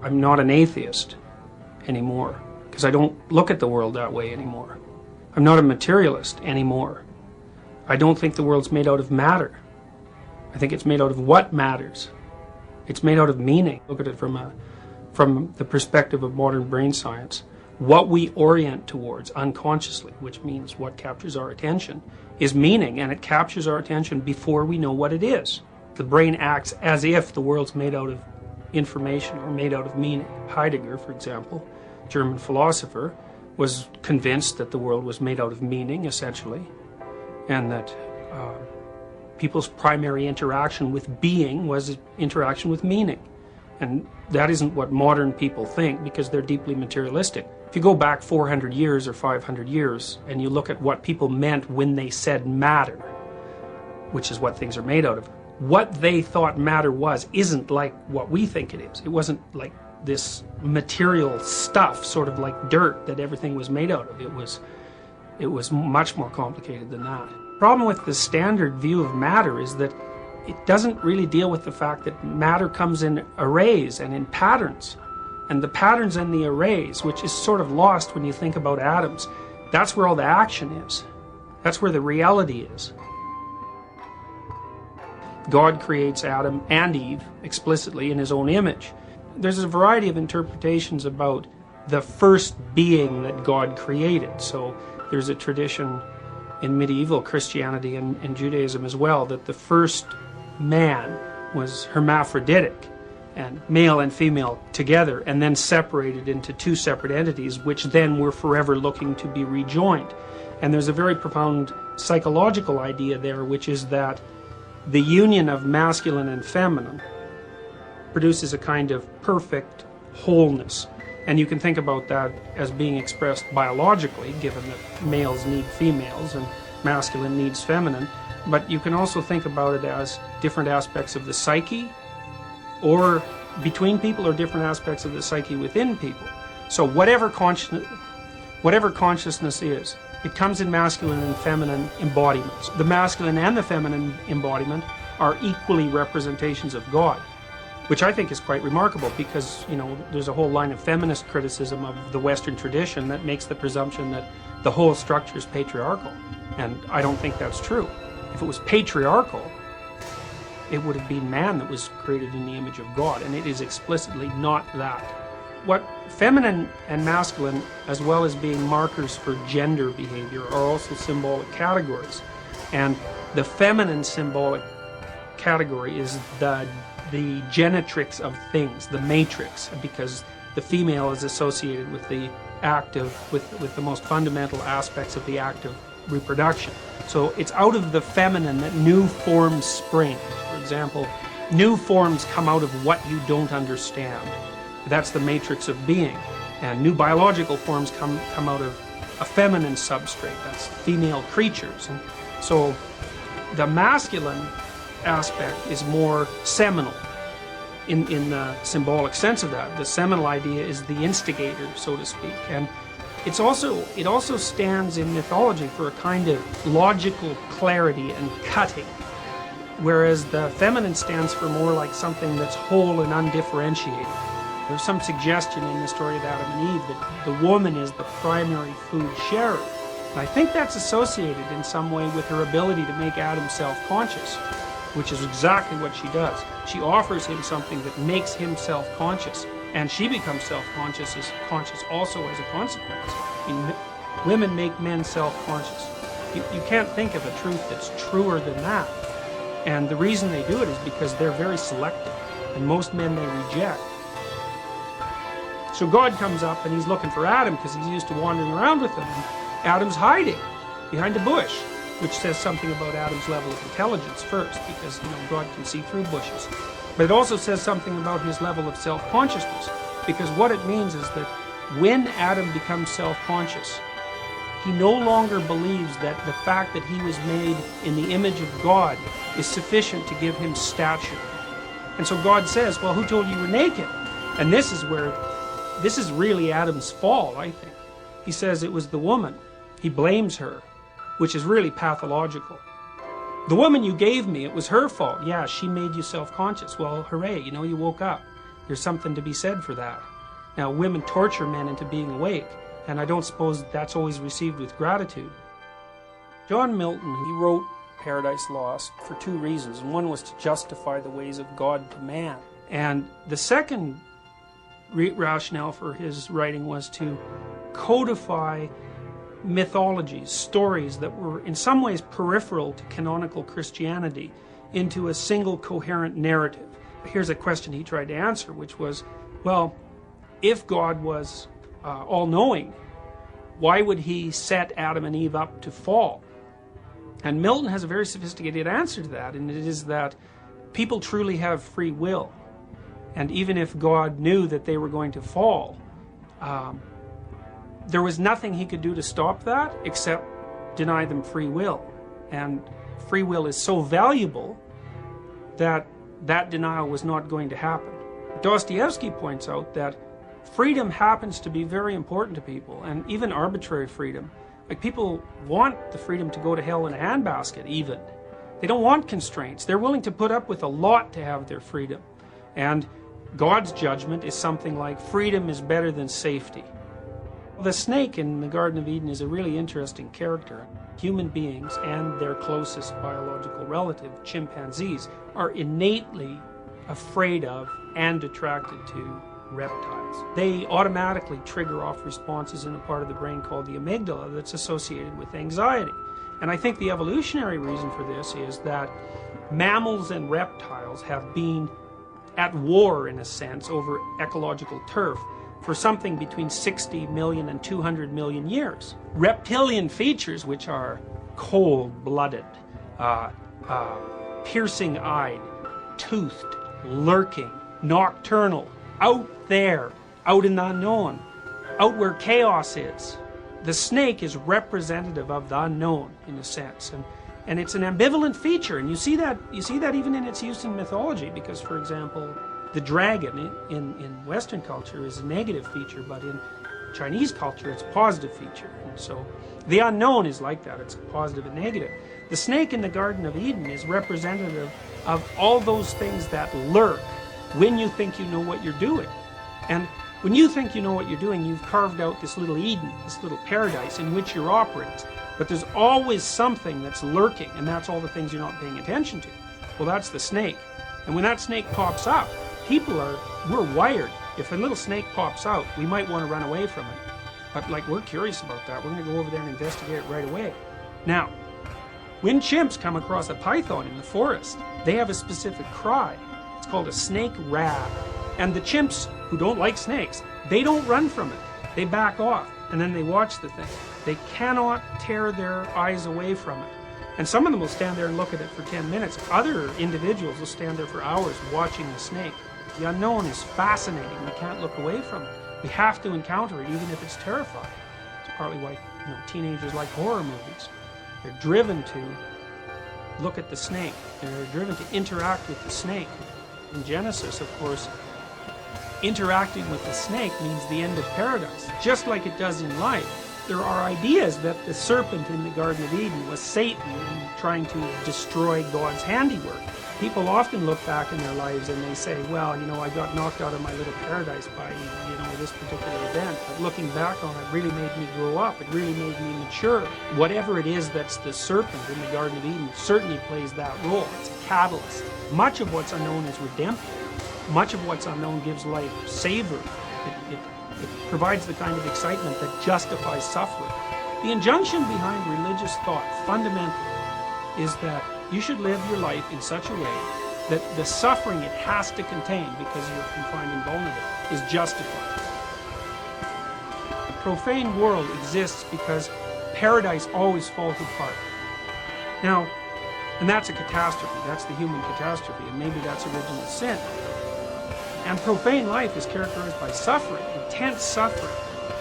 I'm not an atheist anymore, because I don't look at the world that way anymore. I'm not a materialist anymore. I don't think the world's made out of matter. I think it's made out of what matters. It's made out of meaning. Look at it from the perspective of modern brain science. What we orient towards unconsciously, which means what captures our attention, is meaning, and it captures our attention before we know what it is. The brain acts as if the world's made out of information or made out of meaning. Heidegger, for example, German philosopher, was convinced that the world was made out of meaning, essentially, and that people's primary interaction with being was interaction with meaning. And that isn't what modern people think, because they're deeply materialistic. If you go back 400 years or 500 years and you look at what people meant when they said matter, which is what things are made out of, what they thought matter was isn't like what we think it is. It wasn't like this material stuff, sort of like dirt, that everything was made out of. It was much more complicated than that. The problem with the standard view of matter is that it doesn't really deal with the fact that matter comes in arrays and in patterns. And the patterns and the arrays, which is sort of lost when you think about atoms, that's where all the action is. That's where the reality is. God creates Adam and Eve explicitly in his own image. There's a variety of interpretations about the first being that God created. So there's a tradition in medieval Christianity and Judaism as well that the first man was hermaphroditic, and male and female together, and then separated into two separate entities, which then were forever looking to be rejoined. And there's a very profound psychological idea there, which is that the union of masculine and feminine produces a kind of perfect wholeness. And you can think about that as being expressed biologically, given that males need females and masculine needs feminine. But you can also think about it as different aspects of the psyche, or between people, or different aspects of the psyche within people. So whatever consciousness is, it comes in masculine and feminine embodiments. The masculine and the feminine embodiment are equally representations of God, which I think is quite remarkable, because, you know, there's a whole line of feminist criticism of the Western tradition that makes the presumption that the whole structure is patriarchal. And I don't think that's true. If it was patriarchal, it would have been man that was created in the image of God, and it is explicitly not that. What feminine and masculine, as well as being markers for gender behavior, are also symbolic categories. And the feminine symbolic category is the genetrix of things, the matrix, because the female is associated with the act of, with the most fundamental aspects of the act of reproduction. So it's out of the feminine that new forms spring. For example, new forms come out of what you don't understand. That's the matrix of being. And new biological forms come out of a feminine substrate. That's female creatures. And so the masculine aspect is more seminal in the symbolic sense of that. The seminal idea is the instigator, so to speak. And it also stands in mythology for a kind of logical clarity and cutting, whereas the feminine stands for more like something that's whole and undifferentiated. There's some suggestion in the story of Adam and Eve that the woman is the primary food sharer. And I think that's associated in some way with her ability to make Adam self-conscious, which is exactly what she does. She offers him something that makes him self-conscious, and she becomes self-conscious also as a consequence. I mean, women make men self-conscious. You can't think of a truth that's truer than that. And the reason they do it is because they're very selective, and most men they reject. So God comes up and he's looking for Adam because he's used to wandering around with him. And Adam's hiding behind a bush, which says something about Adam's level of intelligence first, because, you know, God can see through bushes. But it also says something about his level of self-consciousness, because what it means is that when Adam becomes self-conscious, he no longer believes that the fact that he was made in the image of God is sufficient to give him stature. And so God says, well, who told you you were naked? And this is really Adam's fall, I think. He says it was the woman. He blames her, which is really pathological. The woman you gave me, it was her fault. Yeah, she made you self-conscious. Well, hooray, you know, you woke up. There's something to be said for that. Now, women torture men into being awake, and I don't suppose that's always received with gratitude. John Milton, he wrote Paradise Lost for two reasons. And one was to justify the ways of God to man. And the second rationale for his writing was to codify mythologies, stories that were in some ways peripheral to canonical Christianity into a single coherent narrative. Here's a question he tried to answer, which was, well, if God was all-knowing, why would he set Adam and Eve up to fall? And Milton has a very sophisticated answer to that, and it is that people truly have free will. And even if God knew that they were going to fall, there was nothing he could do to stop that except deny them free will. And free will is so valuable that that denial was not going to happen. Dostoevsky points out that freedom happens to be very important to people, and even arbitrary freedom. Like, people want the freedom to go to hell in a handbasket, even. They don't want constraints. They're willing to put up with a lot to have their freedom. And God's judgment is something like, freedom is better than safety. The snake in the Garden of Eden is a really interesting character. Human beings and their closest biological relative, chimpanzees, are innately afraid of and attracted to reptiles. They automatically trigger off responses in a part of the brain called the amygdala that's associated with anxiety. And I think the evolutionary reason for this is that mammals and reptiles have been at war, in a sense, over ecological turf for something between 60 million and 200 million years. Reptilian features, which are cold-blooded, piercing-eyed, toothed, lurking, nocturnal, out there, out in the unknown, out where chaos is. The snake is representative of the unknown, in a sense, and it's an ambivalent feature, and you see that even in its use in mythology, because, for example, the dragon in Western culture is a negative feature, but in Chinese culture it's a positive feature. And so the unknown is like that, it's positive and negative. The snake in the Garden of Eden is representative of all those things that lurk when you think you know what you're doing. And when you think you know what you're doing, you've carved out this little Eden, this little paradise in which you're operating. But there's always something that's lurking, and that's all the things you're not paying attention to. Well, that's the snake. And when that snake pops up, we're wired. If a little snake pops out, we might want to run away from it. But like, we're curious about that. We're going to go over there and investigate it right away. Now, when chimps come across a python in the forest, they have a specific cry. It's called a snake rab. And the chimps who don't like snakes, they don't run from it. They back off, and then they watch the thing. They cannot tear their eyes away from it. And some of them will stand there and look at it for 10 minutes. Other individuals will stand there for hours watching the snake. The unknown is fascinating. We can't look away from it. We have to encounter it, even if it's terrifying. It's partly why teenagers like horror movies. They're driven to look at the snake. They're driven to interact with the snake. In Genesis, of course, interacting with the snake means the end of paradise. Just like it does in life, there are ideas that the serpent in the Garden of Eden was Satan and trying to destroy God's handiwork. People often look back in their lives and they say, well, I got knocked out of my little paradise by, this particular event. But looking back on it really made me grow up. It really made me mature. Whatever it is that's the serpent in the Garden of Eden certainly plays that role. It's a catalyst. Much of what's unknown is redemptive. Much of what's unknown gives life savor. It provides the kind of excitement that justifies suffering. The injunction behind religious thought, fundamentally, is that you should live your life in such a way that the suffering it has to contain, because you're confined and vulnerable, is justified. The profane world exists because paradise always falls apart. Now, and that's a catastrophe. That's the human catastrophe, and maybe that's original sin. And profane life is characterized by suffering, intense suffering.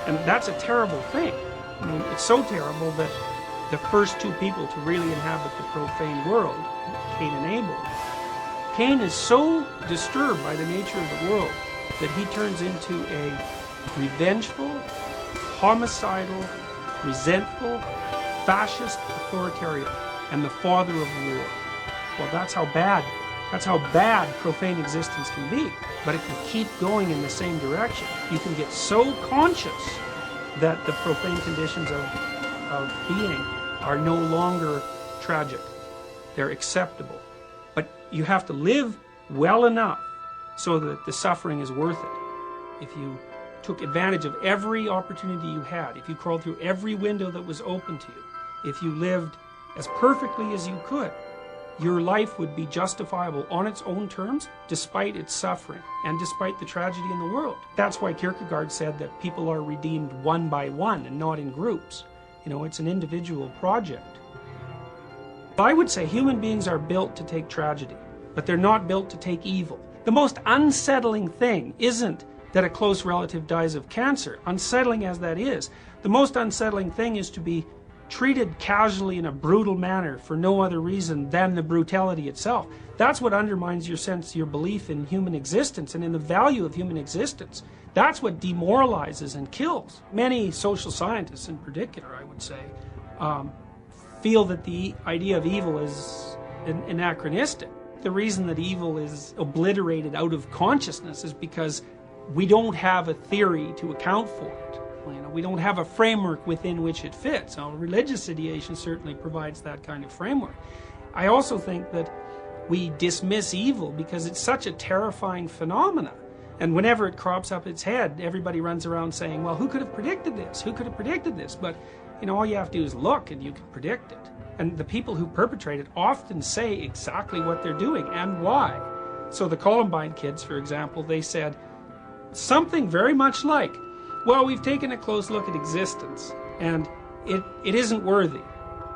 And that's a terrible thing. I mean, it's so terrible that the first two people to really inhabit the profane world, Cain and Abel, Cain is so disturbed by the nature of the world that he turns into a revengeful, homicidal, resentful, fascist authoritarian, and the father of war. Well, that's how bad That's how bad profane existence can be. But if you keep going in the same direction, you can get so conscious that the profane conditions of being are no longer tragic. They're acceptable. But you have to live well enough so that the suffering is worth it. If you took advantage of every opportunity you had, if you crawled through every window that was open to you, if you lived as perfectly as you could, your life would be justifiable on its own terms, despite its suffering and despite the tragedy in the world. That's why Kierkegaard said that people are redeemed one by one and not in groups. You know, it's an individual project. I would say human beings are built to take tragedy, but they're not built to take evil. The most unsettling thing isn't that a close relative dies of cancer, unsettling as that is. The most unsettling thing is to be treated casually in a brutal manner for no other reason than the brutality itself. That's what undermines your sense, your belief in human existence and in the value of human existence. That's what demoralizes and kills. Many social scientists in particular, I would say, feel that the idea of evil is anachronistic. The reason that evil is obliterated out of consciousness is because we don't have a theory to account for it. You know, we don't have a framework within which it fits. Now, religious ideation certainly provides that kind of framework. I also think that we dismiss evil because it's such a terrifying phenomenon. And whenever it crops up its head, everybody runs around saying, well, who could have predicted this? Who could have predicted this? But, you know, all you have to do is look and you can predict it. And the people who perpetrate it often say exactly what they're doing and why. So the Columbine kids, for example, they said something very much like, well, we've taken a close look at existence, and it isn't worthy.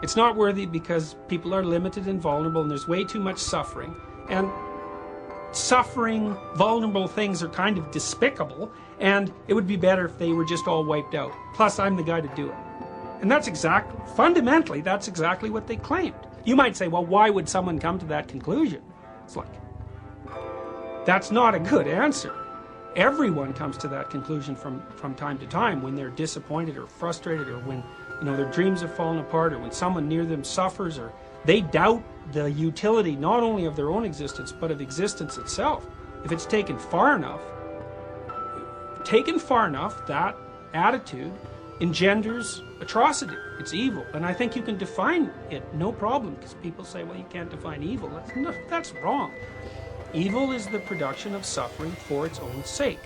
It's not worthy because people are limited and vulnerable, and there's way too much suffering. And suffering, vulnerable things are kind of despicable, and it would be better if they were just all wiped out. Plus, I'm the guy to do it. And that's exactly, fundamentally, that's exactly what they claimed. You might say, well, why would someone come to that conclusion? It's like, that's not a good answer. Everyone comes to that conclusion from time to time when they're disappointed or frustrated, or when, you know, their dreams have fallen apart, or when someone near them suffers, or they doubt the utility not only of their own existence but of existence itself. If it's taken far enough, that attitude engenders atrocity. It's evil. And I think you can define it, no problem, because people say, well, you can't define evil. That's wrong. Evil is the production of suffering for its own sake.